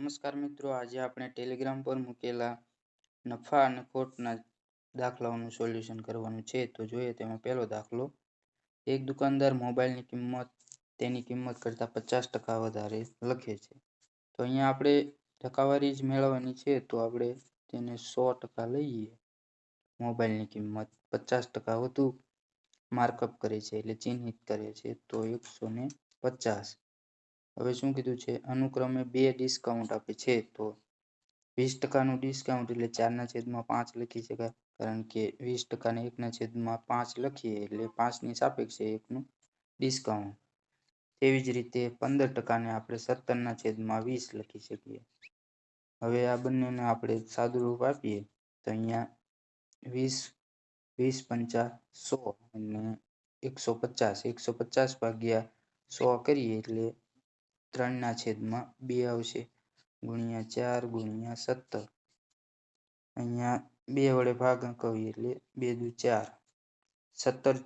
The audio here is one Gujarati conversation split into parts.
નમસ્કાર મિત્રો, આજે આપણે ટેલિગ્રામ પર મૂકેલા નફા અને ખોટના દાખલાઓનું સોલ્યુશન કરવાનું છે. તો જોઈએ તેમાં પહેલો દાખલો. એક દુકાનદાર મોબાઈલની કિંમત તેની કિંમત કરતાં 50% વધારે લખે છે. તો અહીંયા આપણે ટકાવારી જ મેળવવાની છે, તો આપણે તેને 100% લઈએ. મોબાઈલની કિંમત 50% વધુ માર્કઅપ કરે છે, એટલે ચિહ્નિત કરે છે, તો 150. હવે શું કીધું છે? અનુક્રમે 2 ડિસ્કાઉન્ટ આપે છે, તો 20%નું ડિસ્કાઉન્ટ એટલે 4/5 લખી શકાય, કારણ કે 20%ને 1/5 લખીએ એટલે 5ની સાપેક્ષે 1નું ડિસ્કાઉન્ટ. તેવી જ રીતે 15%ને આપણે 17/20 લખી શકીએ. હવે આ બંનેને આપણે સાદુરૂપ આપીએ તો અહીંયા 20 પંચા 100 અને 150 ભાગ્યા 100 કરીએ એટલે 3/2 આવશે, ગુણ્યા 4 ગુણ્યા 17. અહીંયા 2 વડે ભાગાકરીએ એટલે 2 દુ 4, 17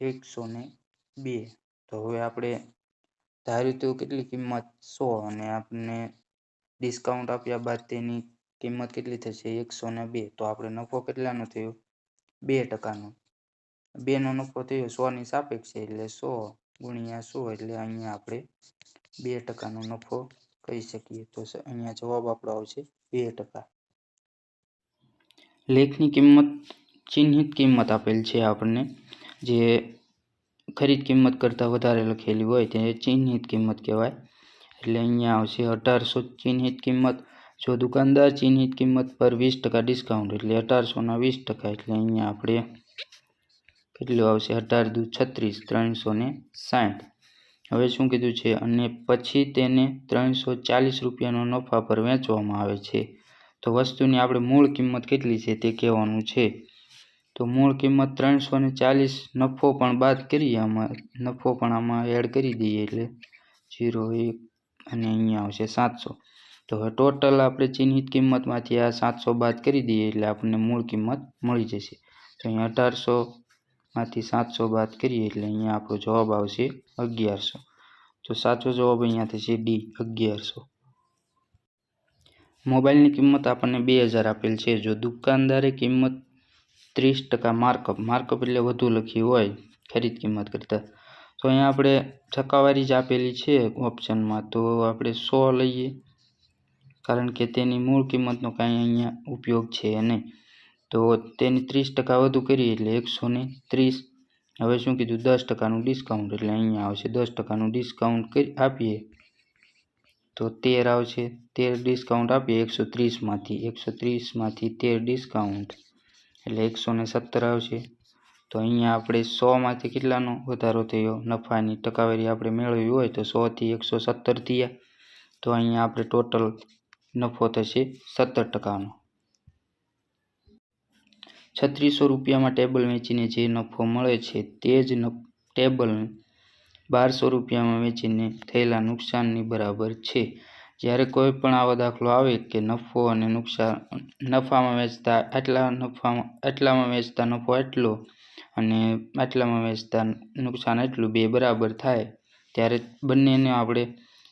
6 102. તો હવે આપણે ધાર્યું તો કેટલી કિંમત 100 અને આપણને ડિસ્કાઉન્ટ આપ્યા બાદ તેની કિંમત કેટલી થશે? 102. તો આપણે નફો કેટલાનો થયો? 2%નો. 2નો નફો થયો 100ની સાપેક્ષે, એટલે 100 ગુણ્યા 100 એટલે અહીંયા આપણે 2%નો નફો કહી શકીએ. તો અહીંયા જવાબ આપણો આવશે 2%. લેખની કિંમત ચિહ્નિત કિંમત આપેલ છે આપણને, જે ખરીદ કિંમત કરતાં વધારે લખેલી હોય તે ચિહ્નિત કિંમત કહેવાય. એટલે અહીંયા આવશે 1800 ચિહ્નિત કિંમત. જો દુકાનદાર ચિહ્નિત કિંમત પર 20% ડિસ્કાઉન્ટ એટલે 1800ના 20%, એટલે અહીંયા આપણે કેટલું આવશે? 18 દુ 36, 360. હવે શું કીધું છે? અને પછી તેને 340 રૂપિયાનો નફા પર વેચવામાં આવે છે. તો વસ્તુની આપણે મૂળ કિંમત કેટલી છે તે કહેવાનું છે. તો મૂળ કિંમત 340, નફો પણ બાદ કરીએ, આમાં એડ કરી દઈએ એટલે 0 1 અને અહીંયા આવશે 700. તો હવે ટોટલ આપણે ચિહ્નિત કિંમતમાંથી આ 700 બાદ કરી દઈએ એટલે આપણને મૂળ કિંમત મળી જશે. તો અહીંયા 1800માંથી 700 બાદ કરીએ એટલે અહીંયા આપણો જવાબ આવશે 1100. તો સાચો જવાબ અહીંયા થશે ડી, 1100. મોબાઈલની કિંમત આપણને 2000 આપેલ છે. જો દુકાનદારે કિંમત 30% માર્કઅપ એટલે વધુ લખી હોય ખરીદ કિંમત કરતાં, તો અહીંયા આપણે ટકાવારી જ આપેલી છે ઓપ્શનમાં, તો આપણે 100 લઈએ, કારણ કે તેની મૂળ કિંમતનો કાંઈ અહીંયા ઉપયોગ છે નહીં. તો તેની 30% વધુ કરીએ એટલે 130. હવે શું કીધું? 10%નું ડિસ્કાઉન્ટ એટલે અહીંયા આવશે 10%નું ડિસ્કાઉન્ટ આપીએ તો 13 આવશે. 13 ડિસ્કાઉન્ટ આપીએ 130માંથી 13 ડિસ્કાઉન્ટ એટલે 117 આવશે. તો અહીંયા આપણે 100માંથી કેટલાનો વધારો થયો? નફાની ટકાવારી આપણે મેળવી હોય તો 100થી 117 થયા. તો અહીંયા આપણે ટોટલ નફો થશે 17%નો. 3600 રૂપિયામાં ટેબલ વેચીને જે નફો મળે છે તે જ ટેબલને 1200 રૂપિયામાં વેચીને થયેલા નુકસાનની બરાબર છે. જ્યારે કોઈ પણ આવો દાખલો આવે કે નફો અને નુકસાન, નફામાં વેચતા આટલામાં વેચતા નફો એટલો અને આટલામાં વેચતા નુકસાન એટલું, બે બરાબર થાય, ત્યારે બંનેને આપણે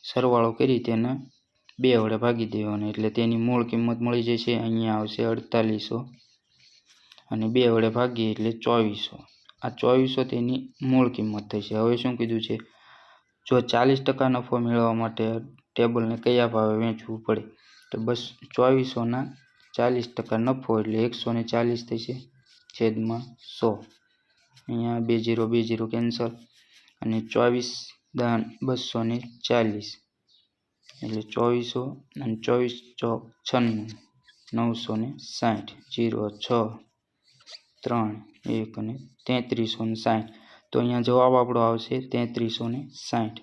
સરવાળો કરી તેને 2 વડે ભાગી દેવાનો, એટલે તેની મૂળ કિંમત મળી જશે. અહીંયા આવશે 4800 અને 2 વડે ભાગીએ એટલે 2400. આ 2400 તેની મૂળ કિંમત થશે. હવે શું કીધું છે? જો 40% નફો મેળવવા માટે ટેબલને કયા ભાવે વેચવું પડે? તો બસ 2400ના 40% નફો એટલે 140 થશે છેદમાં 100. અહીંયા 20 કેન્સલ અને 24 × 240 એટલે 2400 અને 24 × 96, 960, 0 6 3 1 અને 3360. તો અહીંયા જવાબ આપણો આવશે 3360.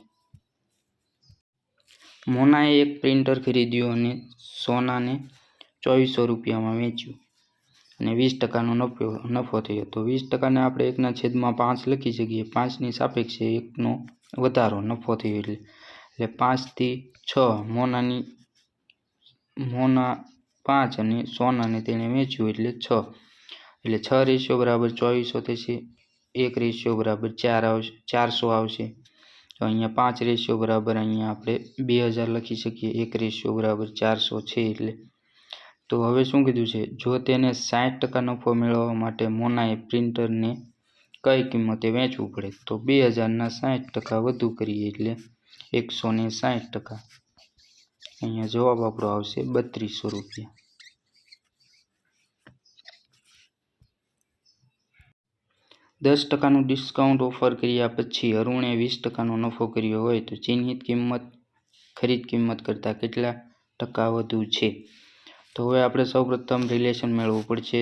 મોનાએ એક પ્રિન્ટર ખરીદ્યું અને સોનાને 2400 રૂપિયામાં વેચ્યું અને 20%નો નફો થયો. તો 20%ને આપણે 1/5 લખી શકીએ. 5ની સાપેક્ષે 1નો વધારો નફો થયો એટલે 5થી 6. મોના 5 અને સોનાને તેણે વેચ્યું એટલે 6. એટલે 6 રેશિયો બરાબર 2400 થશે. 1 રેશિયો બરાબર 400 આવશે. તો અહીંયા 5 રેશિયો બરાબર અહીંયા આપણે 2000 લખી શકીએ. 1 રેશિયો બરાબર 400 છે એટલે. તો હવે શું કીધું છે, જો તેને 60% નફો મેળવવા માટે મોનાએ પ્રિન્ટરને કઈ કિંમતે વેચવું પડે તો 2000ના 60% વધુ કરીએ એટલે 160%. અહીંયા જવાબ આપણો આવશે 3200 રૂપિયા. $10નું ડિસ્કાઉન્ટ ઓફર કર્યા પછી અરુણે 20%નો નફો કર્યો હોય તો ચિહ્નિત કિંમત ખરીદ કિંમત કરતાં કેટલા ટકા વધુ છે. તો હવે આપણે સૌપ્રથમ રિલેશન મેળવવું પડશે.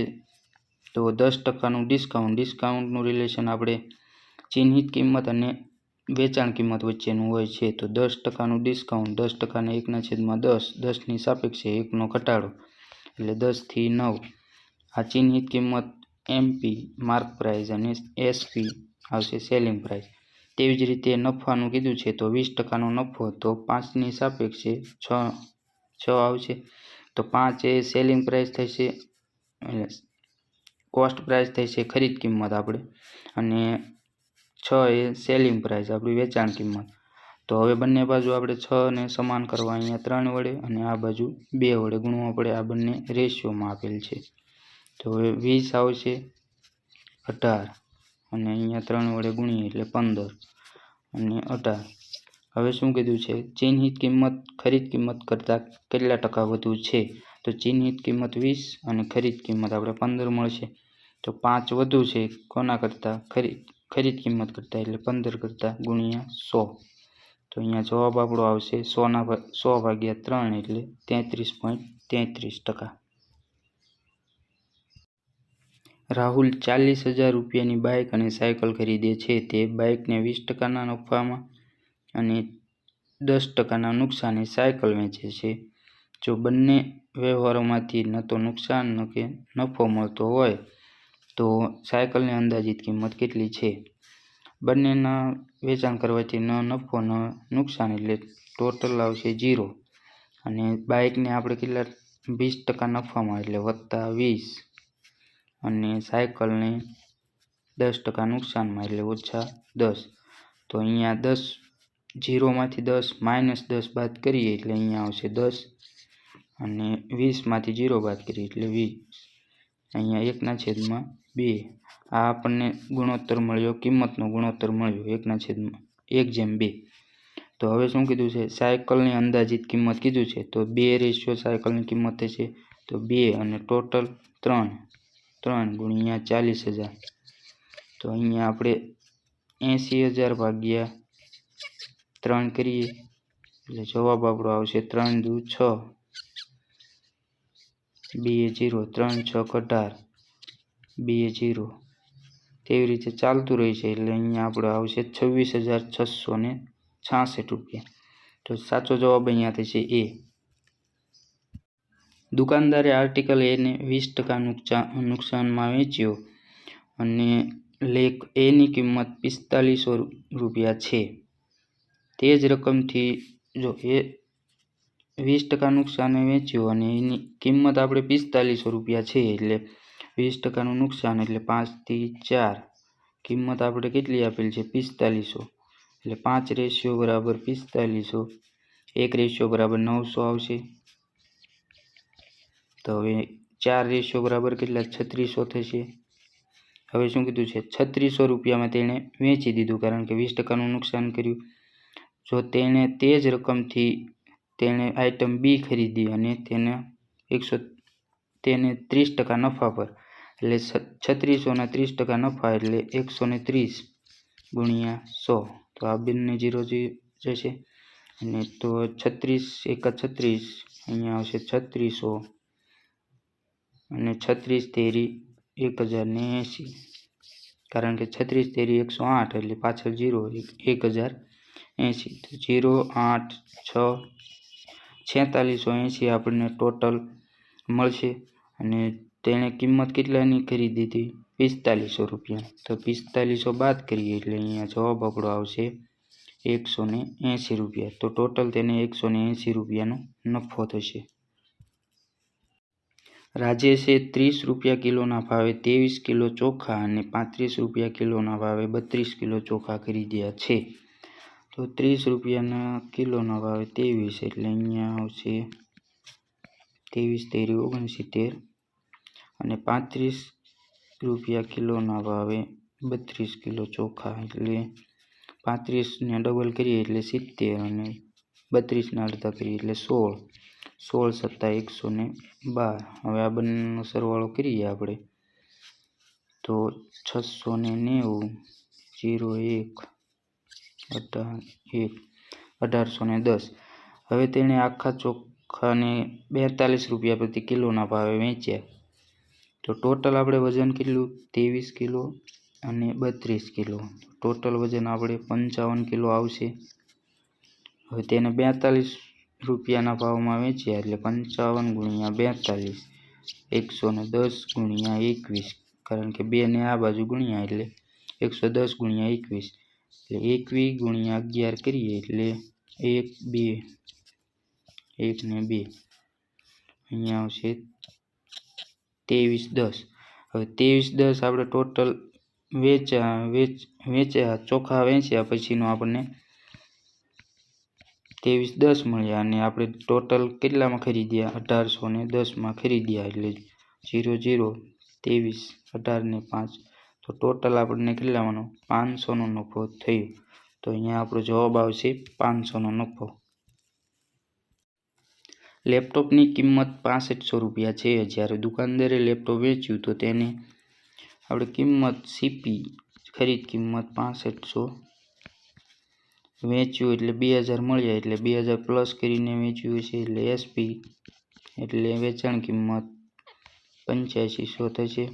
તો 10%નું ડિસ્કાઉન્ટનું રિલેશન આપણે ચિહ્નિત કિંમત અને વેચાણ કિંમત વચ્ચેનું હોય છે. તો 10%નું ડિસ્કાઉન્ટ 10%ને 1/10, 10ની સાપેક્ષે 1નો ઘટાડો એટલે 10 થી 9. આ ચિહ્નિત કિંમત એમપી માર્ક પ્રાઇસ અને એસપી આવશે સેલિંગ પ્રાઇસ. તેવી જ રીતે નફાનું કીધું છે તો 20%નો નફો તો 5ની સાપેક્ષે 6 આવશે. તો 5 એ સેલિંગ પ્રાઇસ થશે એટલે કોસ્ટ પ્રાઇસ થશે ખરીદ કિંમત આપણે, અને 6 એ સેલિંગ પ્રાઇસ આપણી વેચાણ કિંમત. તો હવે બંને બાજુ આપણે 6ને સમાન કરવા અહીંયા 3 વડે અને આ બાજુ 2 વડે ગુણવા પડે. આ બંને રેશિયોમાં આપેલ છે. તો હવે 20 આવશે 18 અને અહીંયા 3 વડે ગુણીએ એટલે 15 અને 18. હવે શું કીધું છે, ચિહ્નિત કિંમત ખરીદ કિંમત કરતાં કેટલા ટકા વધુ છે. તો ચિહ્નિત કિંમત 20 અને ખરીદ કિંમત આપણે 15 મળશે. તો 5 વધુ છે કોના કરતાં, ખરીદ કિંમત કરતાં એટલે 15 કરતાં ગુણ્યા 100. તો અહીંયા જવાબ આપણો આવશે 100/3 એટલે 33.33%. રાહુલ 40,000 રૂપિયાની બાઇક અને સાયકલ ખરીદે છે. તે બાઇકને 20%ના નફામાં અને 10%ના નુકસાને સાયકલ વેચે છે. જો બંને વ્યવહારોમાંથી ન તો નુકસાન ન કે નફો મળતો હોય તો સાયકલની અંદાજિત કિંમત કેટલી છે. બંનેના વેચાણ કરવાથી ન નફો ન નુકસાન એટલે ટોટલ આવશે 0. અને બાઇકને આપણે કેટલા 20% નફામાં એટલે +20, અને સાયકલને 10% નુકસાનમાં એટલે -10. તો અહીંયા 10 0માંથી 10 -10 બાદ કરીએ એટલે અહીંયા આવશે 10, અને 20માંથી 0 બાદ કરીએ એટલે 20. અહીંયા 1/2. આ આપણને ગુણોત્તર મળ્યો, કિંમતનો ગુણોત્તર મળ્યો 1/2. તો હવે શું કીધું છે, સાયકલની અંદાજિત કિંમત કીધું છે તો 2 રેશિયો સાયકલની કિંમત થશે. તો 2 અને ટોટલ 3 ગુણ્યા 40,000. તો અહીંયા આપણે 80,000 / 3 કરીએ એટલે જવાબ આપણો આવશે 3 દુ 6, 2 0, 3 6 18, 2 0. તેવી રીતે ચાલતું રહેશે એટલે અહીંયા આપણે આવશે 26,666 રૂપિયા. તો સાચો જવાબ અહીંયા થશે એ. દુકાનદારે આર્ટિકલ એને 20% નુકસાનમાં વેચ્યો અને લેખ એની કિંમત 4500 રૂપિયા છે. તે જ રકમથી જો એ 20% નુકસાને વેચ્યો અને એની કિંમત આપણે 4500 રૂપિયા છે એટલે 20%નું નુકસાન એટલે 5 થી 4. કિંમત આપણે કેટલી આપેલ છે 4500 એટલે 5 રેશિયો બરાબર 4500, 1 રેશિયો બરાબર 900 આવશે. તો હવે 4 રેશિયો બરાબર કેટલા 3600 થશે. હવે શું કીધું છે 3600 રૂપિયામાં તેણે વેચી દીધું કારણ કે 20%નું નુકસાન કર્યું. જો તેણે તે જ રકમથી તેણે આઇટમ બી ખરીદી અને તેને 30% નફા પર એટલે 3600ના 30% નફા એટલે 130 ગુણ્યા 100. તો આ બંને 0 જશે અને તો 36 × 36 અહીંયા આવશે 3600 અને 36 તેરી 1080, કારણ કે 36 તેરી 108 એટલે પાછળ 0 1080. તો 0 8 6 4680 આપણને ટોટલ મળશે. અને તેણે કિંમત કેટલાની ખરીદી હતી 4500 રૂપિયા. તો 4500 બાદ કરીએ એટલે અહીંયા જવાબ આપણો આવશે 180 રૂપિયા. તો ટોટલ તેને 180 રૂપિયાનો નફો થશે. રાજેશે 30 રૂપિયા કિલોના ભાવે 23 કિલો ચોખા અને 35 રૂપિયા કિલોના ભાવે 32 કિલો ચોખા ખરીદ્યા છે. તો 30 રૂપિયાના કિલોના ભાવે 23, એટલે અહીંયા આવશે 23 × 3 = 69, અને 35 રૂપિયા કિલોના ભાવે 32 કિલો ચોખા, એટલે 35ને ડબલ કરીએ એટલે 70, અને 32ના અડધા કરીએ એટલે 16, 16 × 7 = 112. હવે આ બંનેનો સરવાળો કરીએ આપણે તો 690, 01, 1810. હવે તેણે આખા ચોખાને 42 રૂપિયા પ્રતિ કિલોના ભાવે વેચ્યા. તો ટોટલ આપણે વજન કેટલું? 23 કિલો અને 32 કિલો. ટોટલ વજન આપણે 55 કિલો આવશે. હવે તેને 42 રૂપિયાના ભાવમાં વેચ્યા, એટલે 55 × 42, 110 × 21, કારણ કે 2 ને આ બાજુ ગુણ્યા એટલે 110 × 21, એટલે 21 × 11 કરીએ એટલે 1, 2, 1 ને 2, અહીંયા આવશે 2310. હવે 2310 આપણે ટોટલ વેચ્યા ચોખા વેચ્યા પછીનો આપણને 2310 મળ્યા, અને આપણે ટોટલ કેટલામાં ખરીદ્યા? 1810માં ખરીદ્યા, એટલે 0, 0, 23, 18 ને 5, તો ટોટલ આપણને કેટલામાંનો? 500નો નફો થયો. તો અહીંયા આપણો જવાબ આવશે 500નો નફો. લેપટોપની કિંમત 6500 રૂપિયા છે. જ્યારે દુકાનદારે લેપટોપ વેચ્યું તો તેને આપણે કિંમત સીપી ખરીદ કિંમત 6500 વેચ્યું એટલે 2000 મળ્યા, એટલે 2000 પ્લસ કરીને વેચ્યું છે, એટલે એસપી એટલે વેચાણ કિંમત 8500 થશે.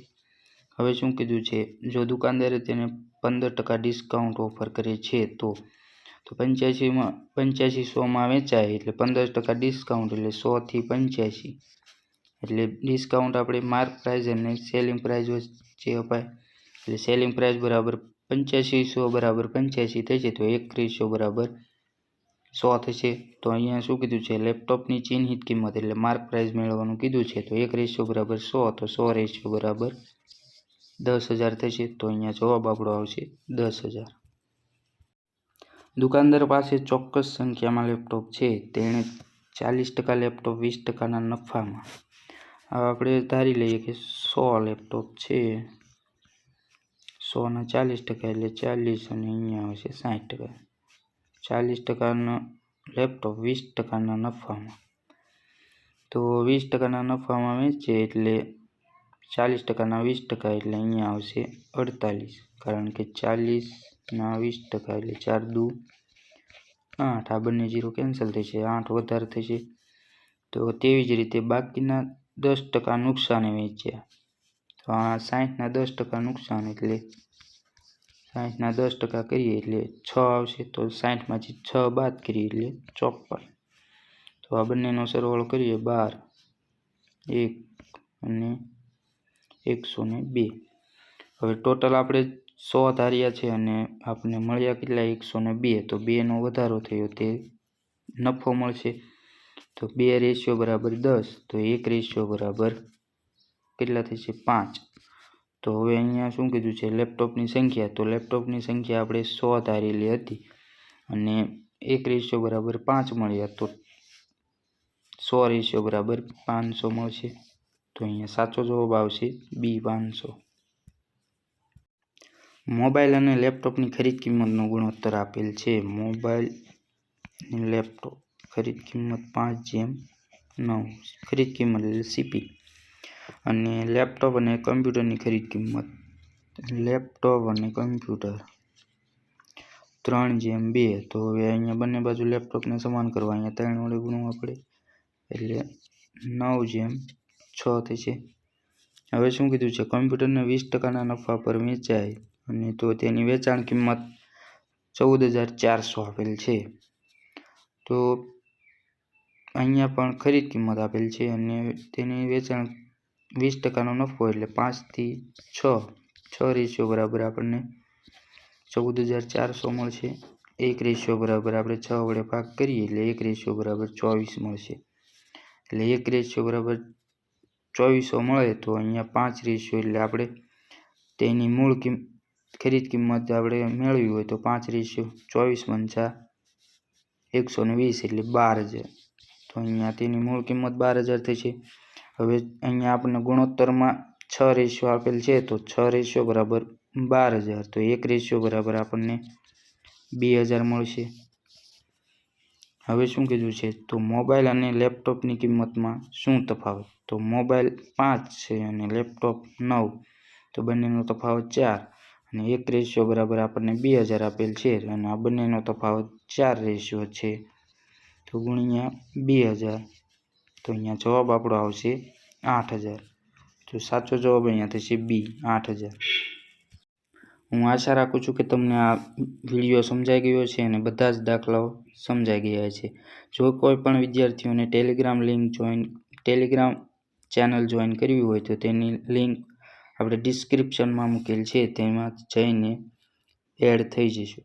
હવે શું કીધું છે? જો દુકાનદારે તેને 15% ડિસ્કાઉન્ટ ઓફર કરે છે તો 8500માં વેચાય એટલે 15% ડિસ્કાઉન્ટ એટલે 100 થી 85, એટલે ડિસ્કાઉન્ટ આપણે માર્ક પ્રાઇસ અને સેલિંગ પ્રાઇસ વચ્ચે અપાય, એટલે સેલિંગ પ્રાઇસ બરાબર 8500 બરાબર 85 થશે, તો 1 રેશિયો બરાબર 100 થશે. તો અહીંયા શું કીધું છે? લેપટોપની ચિહ્નિત કિંમત એટલે માર્ક પ્રાઇસ મેળવવાનું કીધું છે, તો 1 રેશિયો બરાબર 100, તો 100 રેશિયો બરાબર 10,000 થશે. તો અહીંયા જવાબ આપણો આવશે 10,000. દુકાનદાર પાસે ચોક્કસ સંખ્યામાં લેપટોપ છે. તેણે 40% લેપટોપ 20%ના નફામાં. હવે આપણે ધારી લઈએ કે 100 લેપટોપ છે, 100ના 40% એટલે 40, અને અહીંયા આવશે 60%. 40%નો લેપટોપ 20%ના નફામાં. તો 20%ના નફામાં વેચે એટલે 40%ના 20%, એટલે અહીંયા આવશે 48, કારણ કે 40ના 20% એટલે 4 દુ 8, આ બંને 0 કેન્સલ થશે, 8 વધારે થશે. તો તેવી જ રીતે બાકીના 10% નુકસાને વેચ્યા, તો આ 60ના 10% નુકસાન, એટલે 60ના 10% કરીએ એટલે 6 આવશે, તો 60માંથી 6 બાદ કરીએ એટલે 54. તો આ બંનેનો સરવાળો કરીએ 12, 1 અને 102. હવે ટોટલ આપણે 100 ધાર્યા છે અને આપણે મળ્યા કેટલા? 102, તો 2નો વધારો થયો તે નફો મળશે. તો 2 રેશિયો બરાબર 10, તો 1 રેશિયો બરાબર કેટલા થશે? 5. તો હવે અહીંયા શું કીધું છે? લેપટોપની સંખ્યા, તો લેપટોપની સંખ્યા આપણે 100 ધારેલી હતી અને 1 રેશિયો બરાબર 5 મળ્યા, તો 100 રેશિયો બરાબર 500 મળશે. તો અહીંયા સાચો જવાબ આવશે બી 500. મોબાઈલ અને લેપટોપની ખરીદ કિંમતનો ગુણોત્તર આપેલ છે. મોબાઈલ અને લેપટોપ ખરીદ કિંમત 5:9, ખરીદ કિંમત એટલે સીપી. અને લેપટોપ અને કમ્પ્યુટરની ખરીદ કિંમત, લેપટોપ અને કમ્પ્યુટર 3:2. તો હવે અહીંયા બંને બાજુ લેપટોપને સમાન કરવા, અહીંયા 3 વડે ગુણવા પડે, એટલે 9:6 થશે. હવે શું કીધું છે? કમ્પ્યુટરને 20%ના નફા પર વેચાય અને તો તેની વેચાણ કિંમત 14,400 આપેલ છે. તો અહીંયા પણ ખરીદ કિંમત આપેલ છે અને તેની વેચાણ 20%નો નફો એટલે 5 થી 6 રેશિયો બરાબર આપણને 14,400 મળશે. 1 રેશિયો બરાબર આપણે 6 વડે ભાગ કરીએ એટલે 1 રેશિયો બરાબર 24 મળશે. એટલે 1 રેશિયો બરાબર 2400 મળે, તો અહીંયા 5 રેશિયો એટલે આપણે તેની મૂળ ખરીદ કિંમત આપણે મેળવી હોય તો 5 રેશિયો 24 × 120 એટલે 12,000. તો અહીંયા તેની મૂળ કિંમત 12,000 થશે. હવે અહીંયા આપણને ગુણોત્તરમાં 6 રેશિયો આપેલ છે, તો 6 રેશિયો બરાબર 12,000. તો 1 રેશિયો બરાબર આપણને 2,000 મળશે. હવે શું કીધું છે, તો મોબાઈલ અને લેપટોપની કિંમતમાં શું તફાવત? તો મોબાઈલ 5 છે અને લેપટોપ 9, તો બંનેનો તફાવત 4 અને 1 રેશિયો બરાબર આપણને 2,000 આપેલ છે અને આ બંનેનો તફાવત 4 રેશિયો છે, તો ગુણ્યા 2,000. તો અહીંયા જવાબ આપણો આવશે 8,000. તો સાચો જવાબ અહીંયા થશે બી, 8,000. હું આશા રાખું છું કે તમને આ વિડીયો સમજાઈ ગયો છે અને બધા જ દાખલાઓ સમજાઈ ગયા છે. જો કોઈ પણ વિદ્યાર્થીઓને ટેલિગ્રામ ચેનલ જોઈન કરવી હોય તો તેની લિંક આપણે ડિસ્ક્રિપ્શનમાં મૂકેલ છે, તેમાં જઈને એડ થઈ જશું.